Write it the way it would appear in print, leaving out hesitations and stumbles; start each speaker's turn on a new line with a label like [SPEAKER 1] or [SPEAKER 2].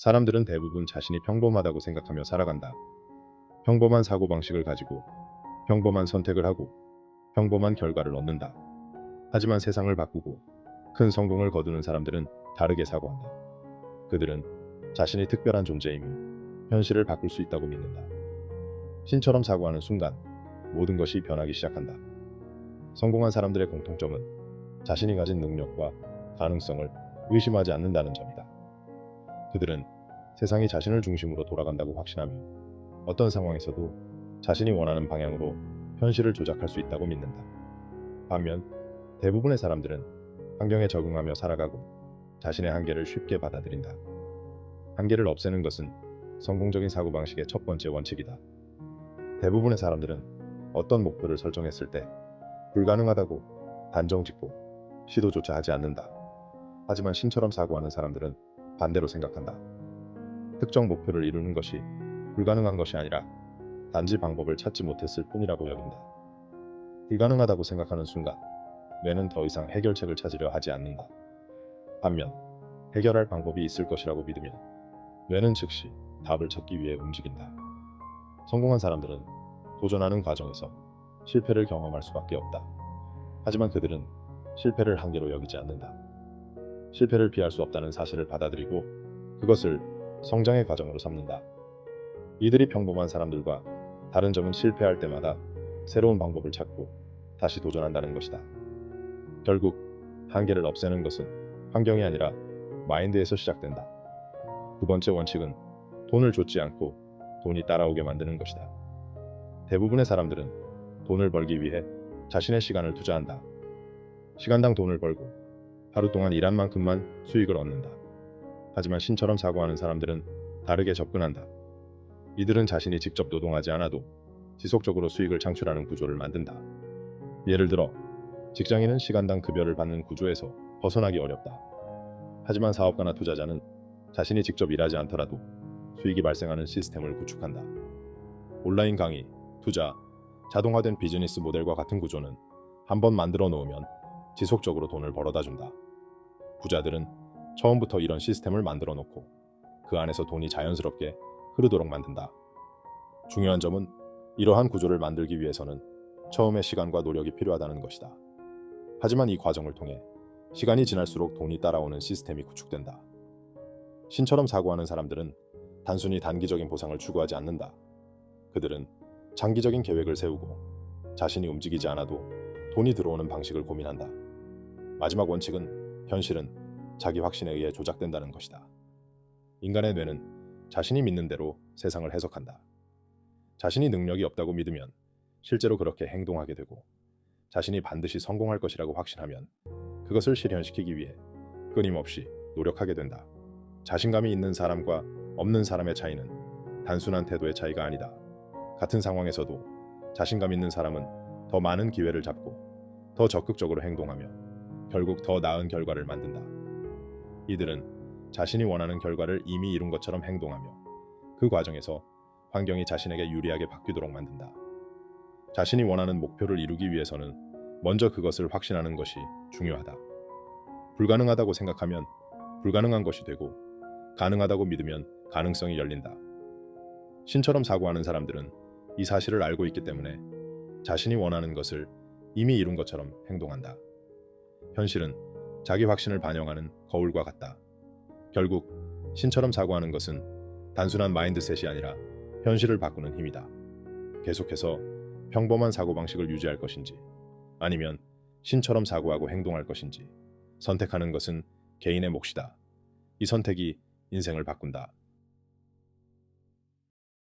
[SPEAKER 1] 사람들은 대부분 자신이 평범하다고 생각하며 살아간다. 평범한 사고방식을 가지고 평범한 선택을 하고 평범한 결과를 얻는다. 하지만 세상을 바꾸고 큰 성공을 거두는 사람들은 다르게 사고한다. 그들은 자신이 특별한 존재이며 현실을 바꿀 수 있다고 믿는다. 신처럼 사고하는 순간 모든 것이 변하기 시작한다. 성공한 사람들의 공통점은 자신이 가진 능력과 가능성을 의심하지 않는다는 점이다. 그들은 세상이 자신을 중심으로 돌아간다고 확신하며 어떤 상황에서도 자신이 원하는 방향으로 현실을 조작할 수 있다고 믿는다. 반면 대부분의 사람들은 환경에 적응하며 살아가고 자신의 한계를 쉽게 받아들인다. 한계를 없애는 것은 성공적인 사고방식의 첫 번째 원칙이다. 대부분의 사람들은 어떤 목표를 설정했을 때 불가능하다고 단정짓고 시도조차 하지 않는다. 하지만 신처럼 사고하는 사람들은 반대로 생각한다. 특정 목표를 이루는 것이 불가능한 것이 아니라 단지 방법을 찾지 못했을 뿐이라고 여긴다. 불가능하다고 생각하는 순간 뇌는 더 이상 해결책을 찾으려 하지 않는다. 반면 해결할 방법이 있을 것이라고 믿으면 뇌는 즉시 답을 찾기 위해 움직인다. 성공한 사람들은 도전하는 과정에서 실패를 경험할 수밖에 없다. 하지만 그들은 실패를 한계로 여기지 않는다. 실패를 피할 수 없다는 사실을 받아들이고 그것을 성장의 과정으로 삼는다. 이들이 평범한 사람들과 다른 점은 실패할 때마다 새로운 방법을 찾고 다시 도전한다는 것이다. 결국 한계를 없애는 것은 환경이 아니라 마인드에서 시작된다. 두 번째 원칙은 돈을 좇지 않고 돈이 따라오게 만드는 것이다. 대부분의 사람들은 돈을 벌기 위해 자신의 시간을 투자한다. 시간당 돈을 벌고 하루 동안 일한 만큼만 수익을 얻는다. 하지만 신처럼 사고하는 사람들은 다르게 접근한다. 이들은 자신이 직접 노동하지 않아도 지속적으로 수익을 창출하는 구조를 만든다. 예를 들어 직장인은 시간당 급여를 받는 구조에서 벗어나기 어렵다. 하지만 사업가나 투자자는 자신이 직접 일하지 않더라도 수익이 발생하는 시스템을 구축한다. 온라인 강의, 투자, 자동화된 비즈니스 모델과 같은 구조는 한번 만들어 놓으면 지속적으로 돈을 벌어다 준다. 부자들은 처음부터 이런 시스템을 만들어 놓고 그 안에서 돈이 자연스럽게 흐르도록 만든다. 중요한 점은 이러한 구조를 만들기 위해서는 처음에 시간과 노력이 필요하다는 것이다. 하지만 이 과정을 통해 시간이 지날수록 돈이 따라오는 시스템이 구축된다. 신처럼 사고하는 사람들은 단순히 단기적인 보상을 추구하지 않는다. 그들은 장기적인 계획을 세우고 자신이 움직이지 않아도 돈이 들어오는 방식을 고민한다. 마지막 원칙은 현실은 자기 확신에 의해 조작된다는 것이다. 인간의 뇌는 자신이 믿는 대로 세상을 해석한다. 자신이 능력이 없다고 믿으면 실제로 그렇게 행동하게 되고 자신이 반드시 성공할 것이라고 확신하면 그것을 실현시키기 위해 끊임없이 노력하게 된다. 자신감이 있는 사람과 없는 사람의 차이는 단순한 태도의 차이가 아니다. 같은 상황에서도 자신감 있는 사람은 더 많은 기회를 잡고 더 적극적으로 행동하며 결국 더 나은 결과를 만든다. 이들은 자신이 원하는 결과를 이미 이룬 것처럼 행동하며 그 과정에서 환경이 자신에게 유리하게 바뀌도록 만든다. 자신이 원하는 목표를 이루기 위해서는 먼저 그것을 확신하는 것이 중요하다. 불가능하다고 생각하면 불가능한 것이 되고 가능하다고 믿으면 가능성이 열린다. 신처럼 사고하는 사람들은 이 사실을 알고 있기 때문에 자신이 원하는 것을 이미 이룬 것처럼 행동한다. 현실은 자기 확신을 반영하는 거울과 같다. 결국 신처럼 사고하는 것은 단순한 마인드셋이 아니라 현실을 바꾸는 힘이다. 계속해서 평범한 사고방식을 유지할 것인지 아니면 신처럼 사고하고 행동할 것인지 선택하는 것은 개인의 몫이다. 이 선택이 인생을 바꾼다.